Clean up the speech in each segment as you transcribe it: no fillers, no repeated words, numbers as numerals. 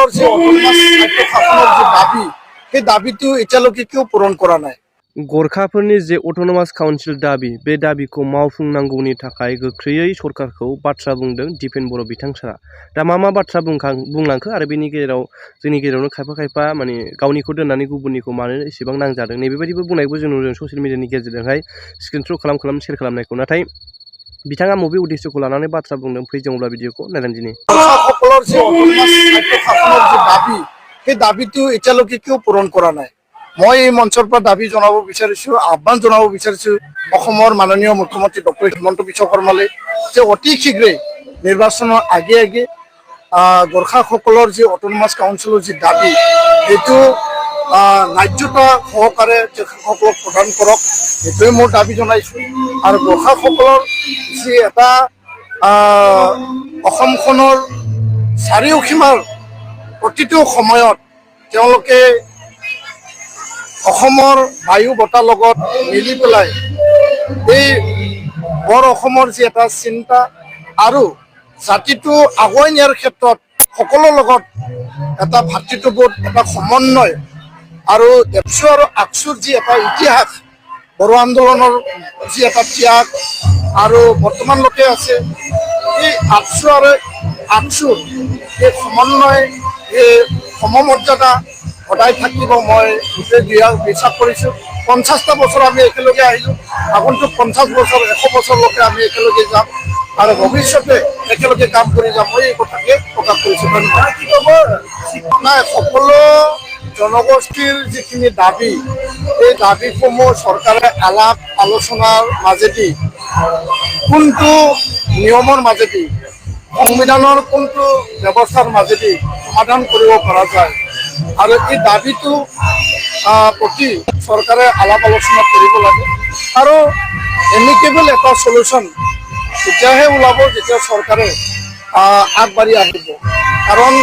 সকলৰ যে অটোনমাস খাদ্য শাসনৰ যে দাবী সেই দাবীটো এতিয়ালৈকে কিয় পূৰণ কৰা নাই? गरखाफोरनि जे अट'नमास काउन्सिल दाबि बे दाबिखौ मावफुंनांगौनि थाखाय गोख्रैयै सरकारखौ बाथ्रा बुंदों दिपेन बर' बिथांसारा। दा मा बाथ्रा बुंलांखो आरो बेनि गेजेराव जोंनि गेजेरावनो खायफा माने गावनिखौ दोननानै गुबुननिखौ मानो एसेबां नांजादों नैबेबायदिबो बुंनायखौ जों नुदों ससियेल मिडियानि गेजेरजोंहाय स्क्रिन थ्र' खालाम शेयार खालामनायखौ। नाथाय बिथाङा बबे उद्देশ্যखौ लानानै बाथ्रा बुंदों फैजोंब्ला भिडिअखौ नायलां दिनै। গৰখাসকলৰ যে অটোনমাস খাদ্য শাসনৰ যে দাবী সেই দাবীটো এতিয়ালৈকে কিয় পূৰণ কৰা নাই? মই এই মঞ্চৰ পৰা দাবী জনাব বিচাৰিছোঁ, আহ্বান জনাব বিচাৰিছোঁ অসমৰ মাননীয় মুখ্যমন্ত্ৰী ডক্টৰ হিমন্ত বিশ্ব শৰ্মালৈ যে অতি শীঘ্ৰেই নিৰ্বাচনৰ আগে গৰখাসকলৰ যি অটোনমাস কাউন্সিলৰ যি দাবী সেইটো ন্যায্যতা সহকাৰে তেখেতসকলক প্ৰদান কৰক, সেইটোৱে মোৰ দাবী জনাইছোঁ। আৰু গৰখাসকলৰ যি এটা অসমখনৰ চাৰিওসীমাৰ প্ৰতিটো সময়ত তেওঁলোকে অসমৰ বায়ু বতাৰ লগত মিলি পেলাই এই বৰ অসমৰ যি এটা চিন্তা আৰু জাতিটো আগুৱাই নিয়াৰ ক্ষেত্ৰত সকলোৰ লগত এটা ভাতৃত্ববোধ, এটা সমন্বয় আৰু দেৱচু আৰু আকচুৰ যি এটা ইতিহাস, বড়ো আন্দোলনৰ যি এটা ত্যাগ আৰু বৰ্তমানলৈকে আছে, এই আকচু আৰু আকচুৰ এই সমন্বয়, এই সমমৰ্যাদা সদায় থাকিব মই বিশ্বাস কৰিছোঁ। 50টা বছৰ আমি একেলগে আহিলোঁ, আগন্তুক 50 বছৰ 100 বছৰলৈকে আমি একেলগে যাম আৰু ভৱিষ্যতে একেলগে কাম কৰি যাম, মই এই কথাকে প্ৰকাশ কৰিছোঁ। নাই, সকলো জনগোষ্ঠীৰ যিখিনি দাবী এই দাবীসমূহ চৰকাৰে আলাপ আলোচনাৰ মাজেদি কোনটো নিয়মৰ মাজেদি সংবিধানৰ কোনটো ব্যৱস্থাৰ মাজেদি সমাধান কৰিব পৰা যায় আৰু এই দাবীটো প্ৰতি চৰকাৰে আলাপ আলোচনা কৰিব লাগে আৰু এমিকেবল এটা সলিউশ্যন তেতিয়াহে ওলাব যেতিয়া চৰকাৰে আগবাঢ়ি আহিব। কাৰণ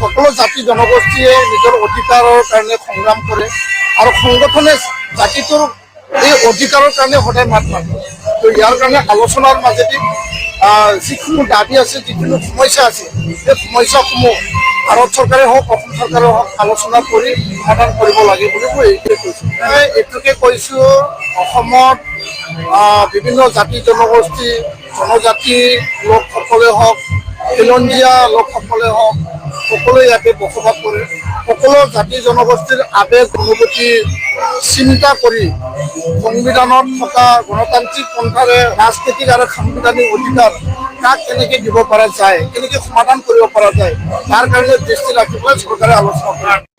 সকলো জাতি জনগোষ্ঠীয়ে নিজৰ অধিকাৰৰ কাৰণে সংগ্ৰাম কৰে আৰু সংগঠনে জাতিটোৰ এই অধিকাৰৰ কাৰণে সদায় মাত মাতে। তো ইয়াৰ কাৰণে আলোচনাৰ মাজেদি যিসমূহ দাবী আছে, যিকোনো সমস্যা আছে, সেই সমস্যাসমূহ ভাৰত চৰকাৰে হওক অসম চৰকাৰে হওক আলোচনা কৰি সমাধান কৰিব লাগে বুলি মই এইটোৱে কৈছোঁ। এইটোকে কৈছোঁ, অসমত বিভিন্ন জাতি জনগোষ্ঠী জনজাতি লোকসকলে হওক, খিলঞ্জীয়া লোকসকলে হওক, সকলোৱে ইয়াতে বসবাস কৰে। সকলো জাতি জনগোষ্ঠীৰ আৱেগ অনুভূতি চিন্তা কৰি সংবিধানত থকা গণতান্ত্ৰিক পন্থাৰে ৰাজনৈতিক আৰু সাংবিধানিক অধিকাৰ কাক কেনেকৈ দিব পৰা যায়, কেনেকৈ সমাধান কৰিব পৰা যায়, তাৰ কাৰণে দৃষ্টি ৰাখিবলৈ চৰকাৰে আলোচনা কৰে।